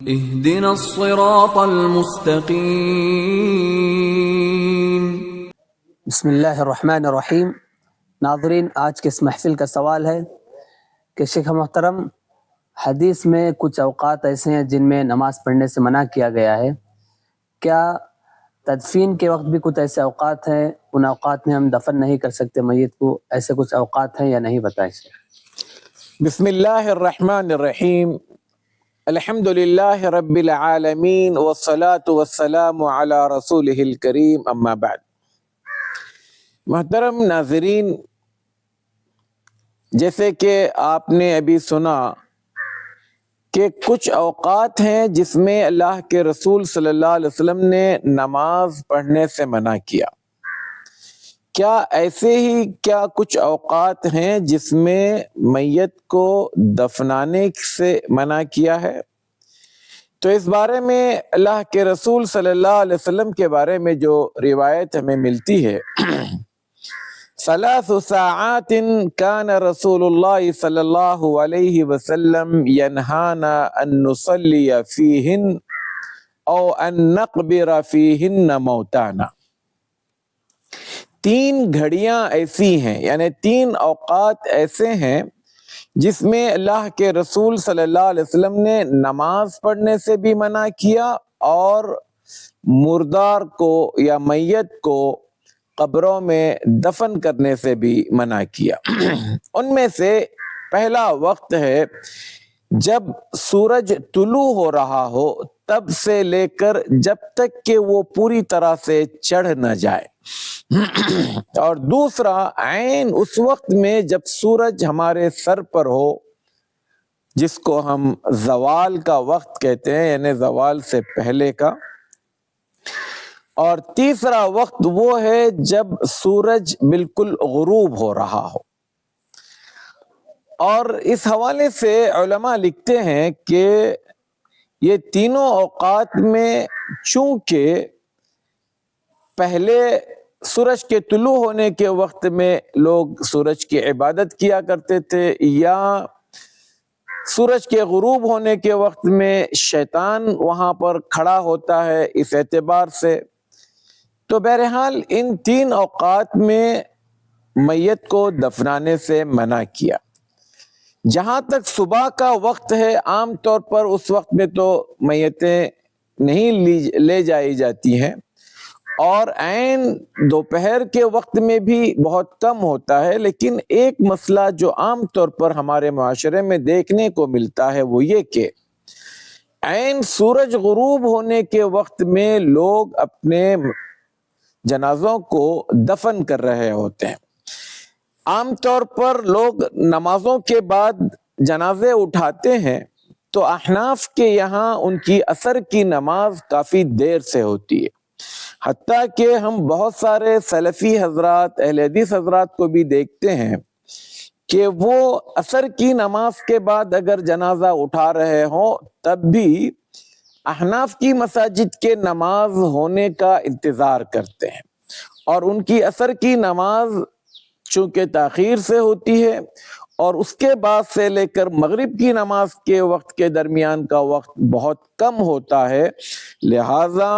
اهدنا الصراط المستقیم۔ بسم اللہ الرحمن الرحیم۔ ناظرین، آج کے اس محفل کا سوال ہے کہ شیخ محترم، حدیث میں کچھ اوقات ایسے ہیں جن میں نماز پڑھنے سے منع کیا گیا ہے، کیا تدفین کے وقت بھی کچھ ایسے اوقات ہیں، ان اوقات میں ہم دفن نہیں کر سکتے میت کو؟ ایسے کچھ اوقات ہیں یا نہیں، بتائیں شیخ۔ بسم اللہ الرحمن الرحیم۔ الحمد للہ رب العالمین والصلاة والسلام علی رسولہ الکریم، اما بعد۔ محترم ناظرین، جیسے کہ آپ نے ابھی سنا کہ کچھ اوقات ہیں جس میں اللہ کے رسول صلی اللہ علیہ وسلم نے نماز پڑھنے سے منع کیا، کیا ایسے ہی کیا کچھ اوقات ہیں جس میں میت کو دفنانے سے منع کیا ہے؟ تو اس بارے میں اللہ کے رسول صلی اللہ علیہ وسلم کے بارے میں جو روایت ہمیں ملتی ہے، ثلاث ساعات کان رسول اللہ صلی اللہ علیہ وسلم ینہانا ان نصلی فیہن او ان نقبر فیہن موتانا۔ 3 گھڑیاں ایسی ہیں، یعنی 3 اوقات ایسے ہیں جس میں اللہ کے رسول صلی اللہ علیہ وسلم نے نماز پڑھنے سے بھی منع کیا اور مردار کو یا میت کو قبروں میں دفن کرنے سے بھی منع کیا۔ ان میں سے پہلا وقت ہے جب سورج طلوع ہو رہا ہو تب سے لے کر جب تک کہ وہ پوری طرح سے چڑھ نہ جائے، اور دوسرا عین اس وقت میں جب سورج ہمارے سر پر ہو، جس کو ہم زوال کا وقت کہتے ہیں، یعنی زوال سے پہلے کا۔ اور تیسرا وقت وہ ہے جب سورج بالکل غروب ہو رہا ہو۔ اور اس حوالے سے علماء لکھتے ہیں کہ یہ تینوں اوقات میں چونکہ پہلے سورج کے طلوع ہونے کے وقت میں لوگ سورج کی عبادت کیا کرتے تھے، یا سورج کے غروب ہونے کے وقت میں شیطان وہاں پر کھڑا ہوتا ہے، اس اعتبار سے تو بہرحال ان 3 اوقات میں میت کو دفنانے سے منع کیا۔ جہاں تک صبح کا وقت ہے، عام طور پر اس وقت میں تو میتیں نہیں لے جائی جاتی ہیں، اور عین دوپہر کے وقت میں بھی بہت کم ہوتا ہے، لیکن ایک مسئلہ جو عام طور پر ہمارے معاشرے میں دیکھنے کو ملتا ہے وہ یہ کہ عین سورج غروب ہونے کے وقت میں لوگ اپنے جنازوں کو دفن کر رہے ہوتے ہیں۔ عام طور پر لوگ نمازوں کے بعد جنازے اٹھاتے ہیں، تو احناف کے یہاں ان کی عصر کی نماز کافی دیر سے ہوتی ہے، حتیٰ کہ ہم بہت سارے سلفی حضرات، اہل حدیث حضرات کو بھی دیکھتے ہیں کہ وہ عصر کی نماز کے بعد اگر جنازہ اٹھا رہے ہوں تب بھی احناف کی مساجد کے نماز ہونے کا انتظار کرتے ہیں، اور ان کی عصر کی نماز چونکہ تاخیر سے ہوتی ہے اور اس کے بعد سے لے کر مغرب کی نماز کے وقت کے درمیان کا وقت بہت کم ہوتا ہے، لہذا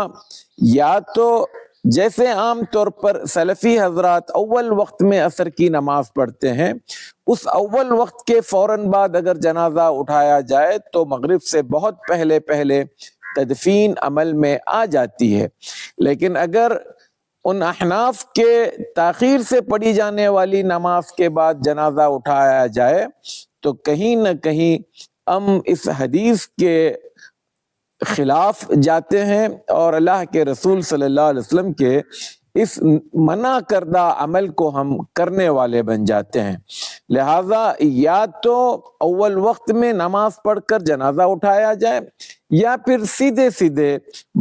یا تو جیسے عام طور پر سلفی حضرات اول وقت میں عصر کی نماز پڑھتے ہیں، اس اول وقت کے فوراً بعد اگر جنازہ اٹھایا جائے تو مغرب سے بہت پہلے تدفین عمل میں آ جاتی ہے۔ لیکن اگر ان احناف کے تاخیر سے پڑھی جانے والی نماز کے بعد جنازہ اٹھایا جائے تو کہیں نہ کہیں ہم اس حدیث کے خلاف جاتے ہیں، اور اللہ کے رسول صلی اللہ علیہ وسلم کے اس منع کردہ عمل کو ہم کرنے والے بن جاتے ہیں۔ لہذا یا تو اول وقت میں نماز پڑھ کر جنازہ اٹھایا جائے، یا پھر سیدھے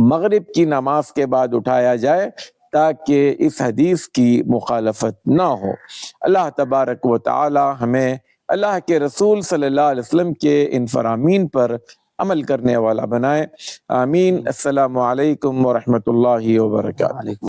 مغرب کی نماز کے بعد اٹھایا جائے، تاکہ اس حدیث کی مخالفت نہ ہو۔ اللہ تبارک و تعالی ہمیں اللہ کے رسول صلی اللہ علیہ وسلم کے ان فرامین پر عمل کرنے والا بنائے، آمین۔ السلام علیکم ورحمۃ اللہ وبرکاتہ۔